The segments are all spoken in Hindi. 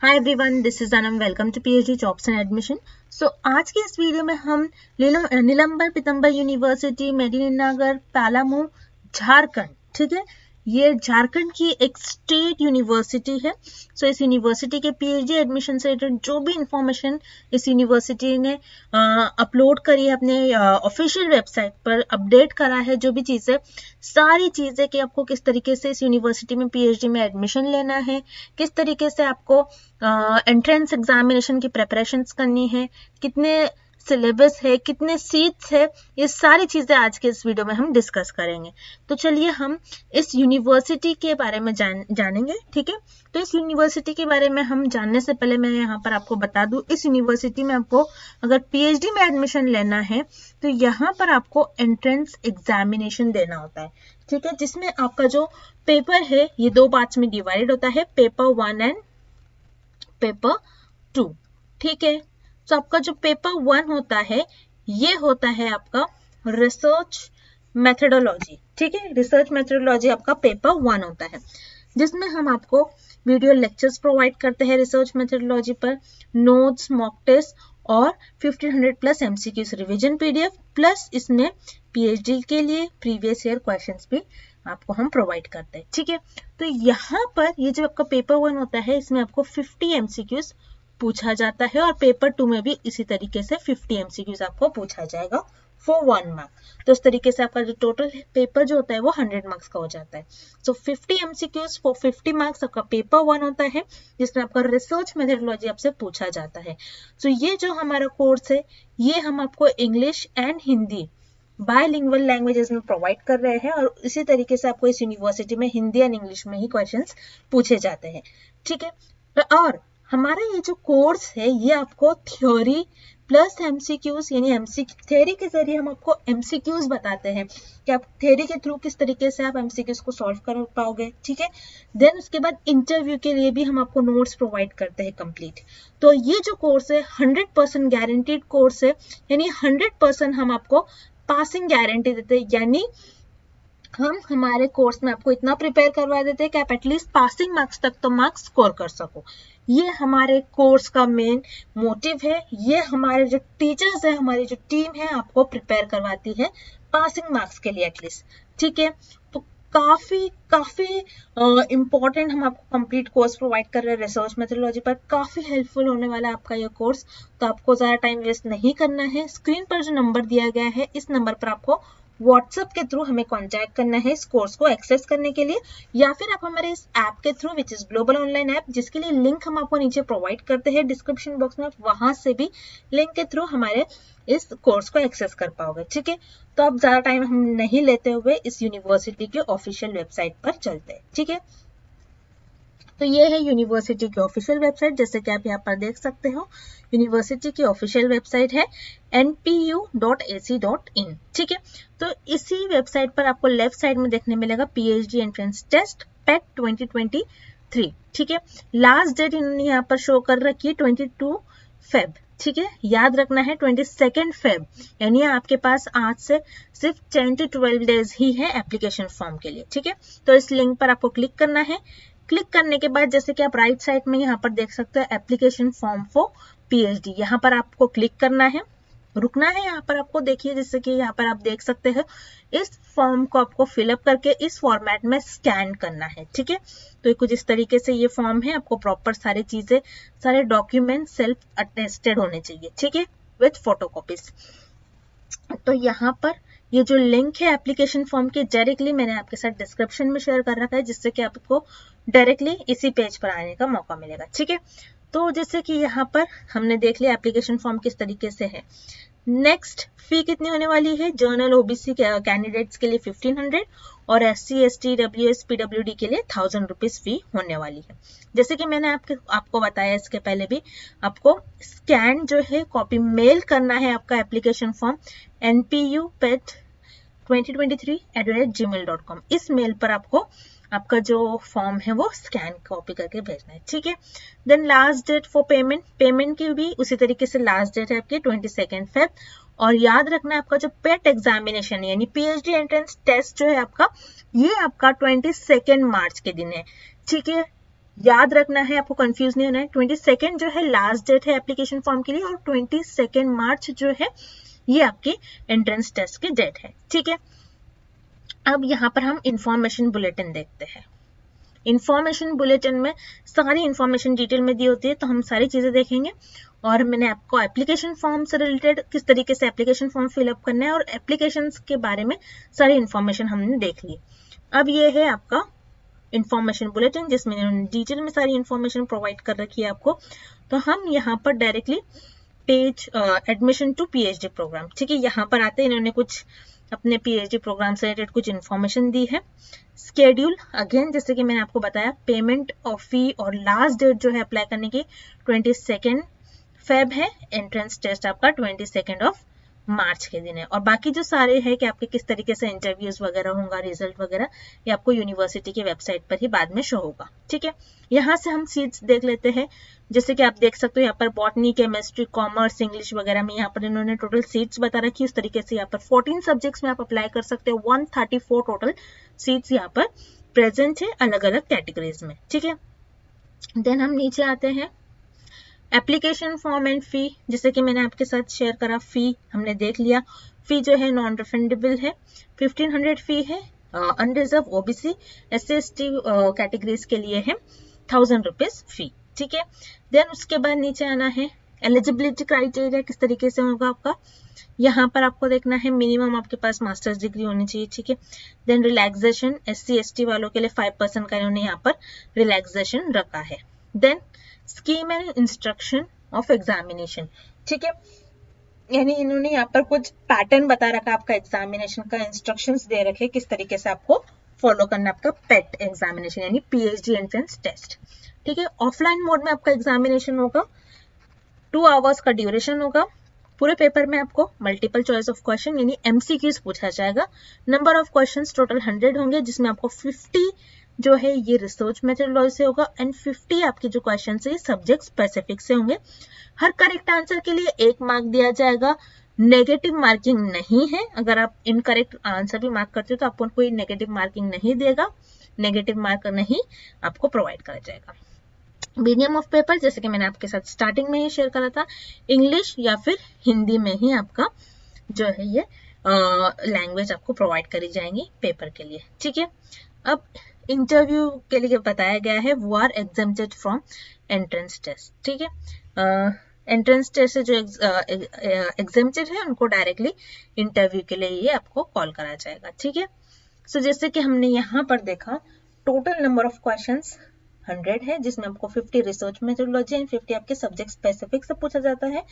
Hi everyone, this is Anam. Welcome to PhD jobs and admission. So आज के इस वीडियो में हम नीलंबर पीतंबर यूनिवर्सिटी मेदिनीनगर पालामू झारखंड, ठीक है, ये झारखंड की एक स्टेट यूनिवर्सिटी है। सो इस यूनिवर्सिटी के पीएचडी एडमिशन से रिलेटेड जो भी इंफॉर्मेशन इस यूनिवर्सिटी ने अपलोड करी है अपने ऑफिशियल वेबसाइट पर, अपडेट करा है, जो भी चीज़ें, सारी चीज़ें कि आपको किस तरीके से इस यूनिवर्सिटी में पीएचडी में एडमिशन लेना है, किस तरीके से आपको एंट्रेंस एग्जामिनेशन की प्रिपरेशंस करनी है, कितने सिलेबस है, कितने सीट्स है, ये सारी चीजें आज के इस वीडियो में हम डिस्कस करेंगे। तो चलिए हम इस यूनिवर्सिटी के बारे में जानेंगे, ठीक है। तो इस यूनिवर्सिटी के बारे में हम जानने से पहले मैं यहाँ पर आपको बता दूं, इस यूनिवर्सिटी में आपको अगर पीएचडी में एडमिशन लेना है तो यहाँ पर आपको एंट्रेंस एग्जामिनेशन देना होता है, ठीक है, जिसमें आपका जो पेपर है ये 2 पार्ट्स में डिवाइड होता है, पेपर 1 एंड पेपर 2, ठीक है। तो आपका जो पेपर 1 होता है ये होता है आपका रिसर्च मेथोडोलॉजी, ठीक है, रिसर्च मेथोडोलॉजी आपका पेपर 1 होता है, जिसमें हम आपको वीडियो लेक्चर्स प्रोवाइड करते हैं रिसर्च मेथोडोलॉजी पर, नोट्स, मॉक टेस्ट और 1500 plus MCQs revision PDF, plus इसमें पीएचडी के लिए प्रीवियस ईयर क्वेश्चंस भी आपको हम प्रोवाइड करते हैं, ठीक है। तो यहाँ पर ये जो आपका पेपर 1 होता है इसमें आपको 50 एमसीक्यूज पूछा जाता है और पेपर 2 में भी इसी तरीके से 50 एमसीक्यूज आपको पूछा जाएगा फॉर 1 मार्क। तो इस तरीके से आपका जो टोटल पेपर जो होता है वो 100 मार्क्स का हो जाता है। सो 50 एमसीक्यूज फॉर 50 मार्क्स आपका पेपर 1 होता है, जिसमें आपका रिसर्च मेथोडोलॉजी आपसे पूछा जाता है। सो ये जो हमारा कोर्स है ये हम आपको English and Hindi bilingual languages में प्रोवाइड कर रहे हैं और इसी तरीके से आपको इस यूनिवर्सिटी में हिंदी एंड इंग्लिश में ही क्वेश्चंस पूछे जाते हैं, ठीक है। और हमारा ये जो कोर्स है ये आपको थ्योरी प्लस एमसीक्यूज, यानी थ्योरी के जरिए हम आपको एमसीक्यूज बताते हैं कि आप थ्योरी के थ्रू किस तरीके से आप एमसीक्यूज को सॉल्व कर पाओगे, ठीक है। देन उसके बाद इंटरव्यू के लिए भी हम आपको नोट्स प्रोवाइड करते हैं कंप्लीट। तो ये जो कोर्स है 100% गारंटीड कोर्स है, यानी 100% हम आपको पासिंग गारंटी देते हैं, यानी हम हमारे कोर्स में आपको इतना प्रिपेयर करवा देते हैं कि आप एटलीस्ट पासिंग मार्क्स तक तो मार्क्स स्कोर कर सको। ये हमारे कोर्स का मेन मोटिव है। ये हमारे जो टीचर्स है, हमारी जो टीम है, आपको प्रिपेयर करवाती है पासिंग मार्क्स के लिए एटलीस्ट, ठीक है। तो काफी इम्पोर्टेंट हम आपको कंप्लीट कोर्स प्रोवाइड कर रहे हैं रिसर्च मेथोडोलॉजी पर। काफी हेल्पफुल होने वाला है आपका ये कोर्स। तो आपको ज्यादा टाइम वेस्ट नहीं करना है। स्क्रीन पर जो नंबर दिया गया है इस नंबर पर आपको व्हाट्सएप के थ्रू हमें कांटेक्ट करना है इस कोर्स को एक्सेस करने के लिए, या फिर आप हमारे इस ऐप के through, which is global online app, जिसके लिए लिंक हम आपको नीचे प्रोवाइड करते हैं डिस्क्रिप्शन बॉक्स में, वहां से भी लिंक के थ्रू हमारे इस कोर्स को एक्सेस कर पाओगे, ठीक है। तो अब ज्यादा टाइम हम नहीं लेते हुए इस यूनिवर्सिटी के ऑफिशियल वेबसाइट पर चलते हैं, ठीक है। तो ये है यूनिवर्सिटी की ऑफिशियल वेबसाइट, जैसे कि आप यहाँ पर देख सकते हो। यूनिवर्सिटी की ऑफिशियल वेबसाइट है npu.ac.in, ठीक है। तो इसी वेबसाइट पर आपको लेफ्ट साइड में देखने मिलेगा पीएचडी एंट्रेंस टेस्ट पेट 2023, ठीक है। लास्ट डेट इन्होंने यहाँ पर शो कर रखी है 22 फेब, ठीक है। याद रखना है 22 फेब, यानी आपके पास आज से सिर्फ 10 to 12 डेज ही है एप्लीकेशन फॉर्म के लिए, ठीक है। तो इस लिंक पर आपको क्लिक करना है। क्लिक करने के बाद जैसे कि आप राइट साइड में यहाँ पर देख सकते हो एप्लीकेशन फॉर्म फॉर पीएचडी, यहाँ पर आपको क्लिक करना है, रुकना है यहाँ पर आपको। देखिए जैसे कि यहाँ पर आप देख सकते हो इस फॉर्म को आपको फिलअप करके इस फॉर्मेट में स्कैन करना है, ठीक है। तो कुछ इस तरीके से ये फॉर्म है। आपको प्रॉपर सारी चीजें, सारे डॉक्यूमेंट सेल्फ अटेस्टेड होने चाहिए, ठीक है, विथ फोटोकॉपीज। तो यहाँ पर ये जो लिंक है एप्लीकेशन फॉर्म के, डायरेक्टली मैंने आपके साथ डिस्क्रिप्शन में शेयर कर रखा है, जिससे कि आपको डायरेक्टली इसी पेज पर आने का मौका मिलेगा, ठीक है। तो जैसे कि यहाँ पर हमने देख लिया एप्लीकेशन फॉर्म किस तरीके से है। नेक्स्ट फी कितनी होने वाली है? जनरल ओबीसी कैंडिडेट्स के लिए 1500 और SC ST WS PWD के लिए 1000 रुपीज फी होने वाली है। जैसे कि मैंने आपको बताया इसके पहले भी, आपको स्कैन जो है कॉपी मेल करना है आपका एप्लीकेशन फॉर्म npupet2023@gmail.com, इस मेल पर आपको आपका जो फॉर्म है वो स्कैन कॉपी करके भेजना है, ठीक है। Then last date for payment की भी उसी तरीके से लास्ट डेट है आपकी 22 फेब। और याद रखना आपका जो पेट एग्जामिनेशन यानी पीएचडी एंट्रेंस टेस्ट जो है आपका, ये आपका 22 मार्च के दिन है, ठीक है। याद रखना है, आपको कंफ्यूज नहीं होना है। 22 जो है लास्ट डेट है एप्लीकेशन फॉर्म के लिए, और 22 मार्च जो है ये आपकी एंट्रेंस टेस्ट की डेट है, ठीक है। अब यहाँ पर हम इंफॉर्मेशन बुलेटिन देखते हैं। इंफॉर्मेशन बुलेटिन में सारी इंफॉर्मेशन डिटेल में दी होती है, तो हम सारी चीजें देखेंगे। और मैंने आपको एप्लीकेशन फॉर्म से रिलेटेड किस तरीके से एप्लीकेशन फॉर्म फिलअप करना है और एप्लीकेशंस के बारे में सारी इंफॉर्मेशन हमने देख ली। अब ये है आपका इंफॉर्मेशन बुलेटिन, जिसमें इन्होंने डिटेल में सारी इंफॉर्मेशन प्रोवाइड कर रखी है आपको। तो हम यहाँ पर directly page admission to PhD programme, ठीक है, यहाँ पर आते हैं। इन्होंने कुछ अपने पीएचडी प्रोग्राम से रिलेटेड कुछ इन्फॉर्मेशन दी है। स्केड्यूल अगेन जैसे कि मैंने आपको बताया, पेमेंट ऑफ फी और लास्ट डेट जो है अप्लाई करने की 22 फेब है। एंट्रेंस टेस्ट आपका 22 मार्च के दिन है। और बाकी जो सारे है कि आपके किस तरीके से इंटरव्यूज वगैरह होगा, रिजल्ट वगैरह, ये आपको यूनिवर्सिटी की वेबसाइट पर ही बाद में शो होगा, ठीक है। यहाँ से हम सीट्स देख लेते हैं। जैसे कि आप देख सकते हो यहाँ पर बॉटनी, केमिस्ट्री, कॉमर्स, इंग्लिश वगैरह में यहाँ पर इन्होंने टोटल सीट्स बता रखी है। उस तरीके से यहाँ पर 14 सब्जेक्ट्स में आप अप्लाई कर सकते हो। 134 टोटल सीट्स यहाँ पर प्रेजेंट है अलग अलग कैटेगरीज में, ठीक है। देन हम नीचे आते हैं, एप्लीकेशन फॉर्म एंड फी, जैसे कि मैंने आपके साथ शेयर करा, फी हमने देख लिया। फी जो है नॉन रिफंडेबल है, 1500 फी है। Unreserved, OBC, SC ST categories के लिए है 1000 रुपीज फी, ठीक है। देन उसके बाद नीचे आना है, एलिजिबिलिटी क्राइटेरिया किस तरीके से होगा आपका, यहाँ पर आपको देखना है मिनिमम आपके पास मास्टर्स डिग्री होनी चाहिए, ठीक है। देन रिलैक्सेशन, एससी एसटी वालों के लिए 5% का इन्होंने यहाँ पर रिलैक्सेशन रखा है। Then scheme and instruction of examination, ठीक है, यानी इन्होंने यहाँ पर कुछ पैटर्न बता रखा आपका एग्जामिनेशन का, इंस्ट्रक्शंस दे रखे किस तरीके से आपको फॉलो करना है आपका पेट एग्जामिनेशन यानी पीएचडी एंट्रेंस टेस्ट, ठीक है। ऑफलाइन मोड में आपका एग्जामिनेशन होगा, 2 आवर्स का ड्यूरेशन होगा। पूरे पेपर में आपको मल्टीपल चॉइस ऑफ क्वेश्चन यानी एमसीक्यूज पूछा जाएगा। नंबर ऑफ क्वेश्चंस टोटल 100 होंगे, जिसमें आपको 50 जो है ये रिसर्च मेथोडोलॉजी से होगा एंड 50 आपके जो क्वेश्चन है सब्जेक्ट स्पेसिफिक से होंगे। हर करेक्ट आंसर के लिए 1 मार्क दिया जाएगा। नेगेटिव मार्किंग नहीं है, अगर आप इनकरेक्ट आंसर भी मार्क करते हो तो आपको कोई नेगेटिव मार्किंग नहीं देगा, नेगेटिव मार्क नहीं आपको प्रोवाइड करा जाएगा। मीडियम ऑफ पेपर जैसे कि मैंने आपके साथ स्टार्टिंग में ही शेयर करा था, इंग्लिश या फिर हिंदी में ही आपका जो है ये लैंग्वेज आपको प्रोवाइड करी जाएंगी पेपर के लिए, ठीक है। अब इंटरव्यू के लिए बताया गया है वो are exempted from entrance test, ठीक है। एंट्रेंस टेस्ट से जो एग्जेम्प्टेड है उनको डायरेक्टली इंटरव्यू के लिए ये आपको कॉल करा जाएगा, ठीक है। सो जैसे कि हमने यहाँ पर देखा, टोटल नंबर ऑफ क्वेश्चंस 100 है, जिसमें आपको 50 रिसर्च मेथोडोलॉजी एंड 50 आपके सब्जेक्ट स्पेसिफिक से पूछा जाता है।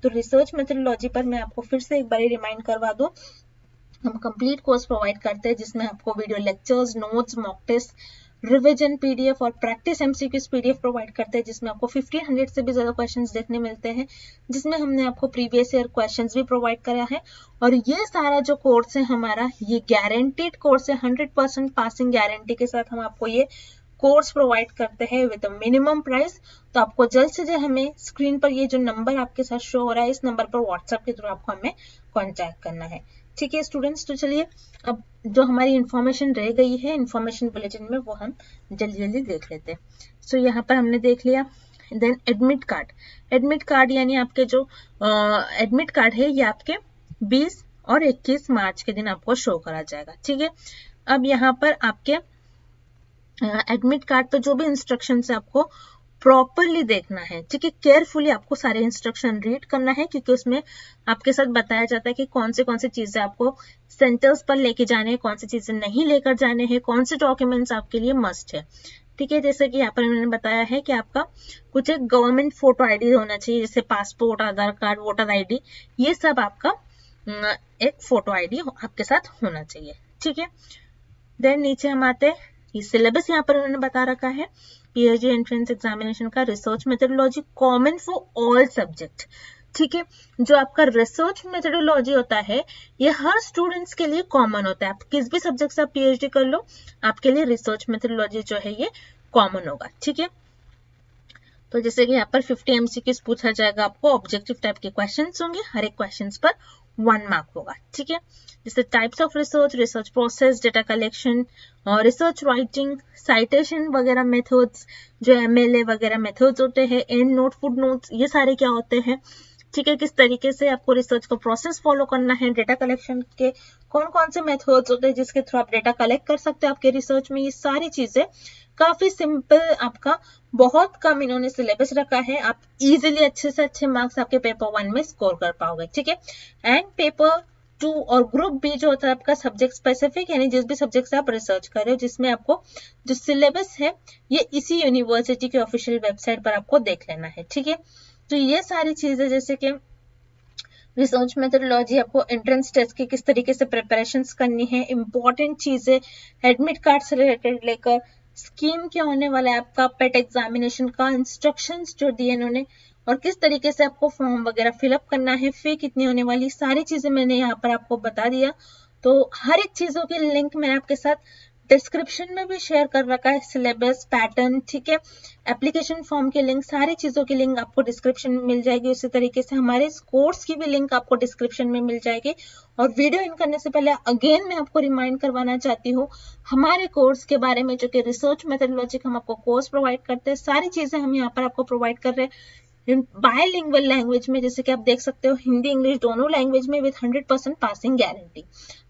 तो रिसर्च मेथोडोलॉजी पर मैं आपको फिर से एक बार रिमाइंड करवा दूं, हम कंप्लीट कोर्स प्रोवाइड करते हैं जिसमें आपको video lectures, notes, mock test, revision PDF और प्रैक्टिस एमसीक्यूज पीडीएफ प्रोवाइड करते हैं, जिसमें आपको 1500 से भी ज्यादा क्वेश्चंस देखने मिलते हैं, जिसमें हमने आपको प्रीवियस ईयर क्वेश्चंस भी प्रोवाइड करा है। और ये सारा जो कोर्स है हमारा, ये गारंटीड कोर्स है, 100% पासिंग गारंटी के साथ हम आपको ये कोर्स प्रोवाइड करते हैं विद मिनिमम प्राइस। तो आपको जल्द से जल्द हमें स्क्रीन पर ये जो नंबर आपके साथ शो हो रहा है, इस नंबर पर व्हाट्सएप के थ्रू आपको हमें कॉन्टैक्ट करना है, ठीक है स्टूडेंट्स। तो चलिए अब जो हमारी इंफॉर्मेशन रह गई है इंफॉर्मेशन बुलेटिन में, वो हम जल्दी जल्दी देख लेते हैं। सो यहाँ पर हमने देख लिया। Then admit card, admit card यानी आपके जो एडमिट कार्ड है ये आपके 20 और 21 मार्च के दिन आपको शो करा जाएगा, ठीक है। अब यहाँ पर आपके एडमिट कार्ड पर जो भी इंस्ट्रक्शन है आपको प्रॉपरली देखना है, ठीक है। केयरफुली आपको सारे इंस्ट्रक्शन रीड करना है, क्योंकि उसमें आपके साथ बताया जाता है कि कौन से चीजें आपको सेंटर्स पर लेके जाने हैं, कौन सी चीजें नहीं लेकर जाने हैं, कौन से डॉक्यूमेंट्स आपके लिए मस्ट है, ठीक है। जैसे कि यहाँ पर मैंने बताया है कि आपका कुछ एक गवर्नमेंट फोटो आईडी होना चाहिए, जैसे पासपोर्ट, आधार कार्ड, वोटर आईडी, ये सब आपका एक फोटो आईडी आपके साथ होना चाहिए, ठीक है। देन नीचे हम आते हैं, ये सिलेबस यहाँ पर उन्होंने बता रखा है पीएचडी एंट्रेंस एग्जामिनेशन का, research methodology common for all subject, ठीक है। जो आपका रिसर्च मेथोडोलॉजी होता है ये हर स्टूडेंट्स के लिए कॉमन होता है, आप किस भी सब्जेक्ट से आप पीएचडी कर लो, आपके लिए रिसर्च मेथोडोलॉजी जो है ये कॉमन होगा, ठीक है। तो जैसे कि यहाँ पर 50 एमसीक्यूज पूछा जाएगा आपको, ऑब्जेक्टिव टाइप के क्वेश्चंस होंगे, हर एक क्वेश्चंस पर 1 मार्क होगा, ठीक है। जैसे types of research, research process, data collection, research writing, citation वगैरह मेथड्स, जो MLA वगैरह मेथड्स होते हैं, एंड नोट, फुट नोट्स, ये सारे क्या होते हैं, ठीक है। किस तरीके से आपको रिसर्च का प्रोसेस फॉलो करना है, डेटा कलेक्शन के कौन कौन से मेथड्स होते हैं जिसके थ्रू आप डेटा कलेक्ट कर सकते हो आपके रिसर्च में, ये सारी चीजें काफी सिंपल, आपका बहुत कम इन्होंने सिलेबस रखा है, आप इजीली अच्छे से अच्छे मार्क्स आपके पेपर 1 में स्कोर कर पाओगे, ठीक है। एंड पेपर 2 और ग्रुप बी जो होता है आपका सब्जेक्ट स्पेसिफिक, यानी जिस भी सब्जेक्ट से आप रिसर्च कर रहे हो, जिसमें आपको जो सिलेबस है ये इसी यूनिवर्सिटी के ऑफिशियल वेबसाइट पर आपको देख लेना है, ठीक है। तो ये सारी चीजें, जैसे कि रिसर्च मेथोडोलॉजी, आपको एंट्रेंस टेस्ट की किस तरीके से प्रिपरेशंस करनी है, इंपॉर्टेंट चीजें एडमिट कार्ड से रिलेटेड लेकर स्कीम क्या होने वाला है आपका, पेट एग्जामिनेशन का इंस्ट्रक्शंस जो दिए इन्होंने, और किस तरीके से आपको फॉर्म वगैरह फिलअप करना है, फी कितनी होने वाली, सारी चीजें मैंने यहाँ पर आपको बता दिया। तो हर एक चीजों के लिंक मैंने आपके साथ डिस्क्रिप्शन में भी शेयर कर रखा है, सिलेबस, पैटर्न, ठीक है, एप्लीकेशन फॉर्म के लिंक, सारी चीजों की लिंक आपको डिस्क्रिप्शन में मिल जाएगी। उसी तरीके से हमारे इस कोर्स की भी लिंक आपको डिस्क्रिप्शन में मिल जाएगी। और वीडियो इन करने से पहले अगेन मैं आपको रिमाइंड करवाना चाहती हूँ हमारे कोर्स के बारे में, जो कि रिसर्च मेथोडोलॉजी का हम आपको कोर्स प्रोवाइड करते हैं, सारी चीजें हम यहाँ पर आपको प्रोवाइड कर रहे हैं बायलिंगुअल लैंग्वेज में, जैसे कि आप देख सकते हो हिंदी इंग्लिश दोनों लैंग्वेज में, विद 100% पासिंग गारंटी।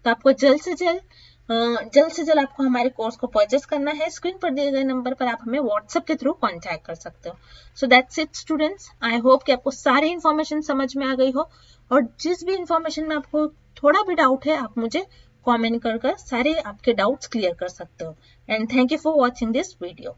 तो आपको जल्द से जल्द आपको हमारे कोर्स को परचेस करना है। स्क्रीन पर दिए गए नंबर पर आप हमें व्हाट्सएप के थ्रू कांटेक्ट कर सकते हो। So that's it students, I hope कि आपको सारी इन्फॉर्मेशन समझ में आ गई हो, और जिस भी इन्फॉर्मेशन में आपको थोड़ा भी डाउट है आप मुझे कमेंट कर सारे आपके डाउट्स क्लियर कर सकते हो। And thank you for watching this video.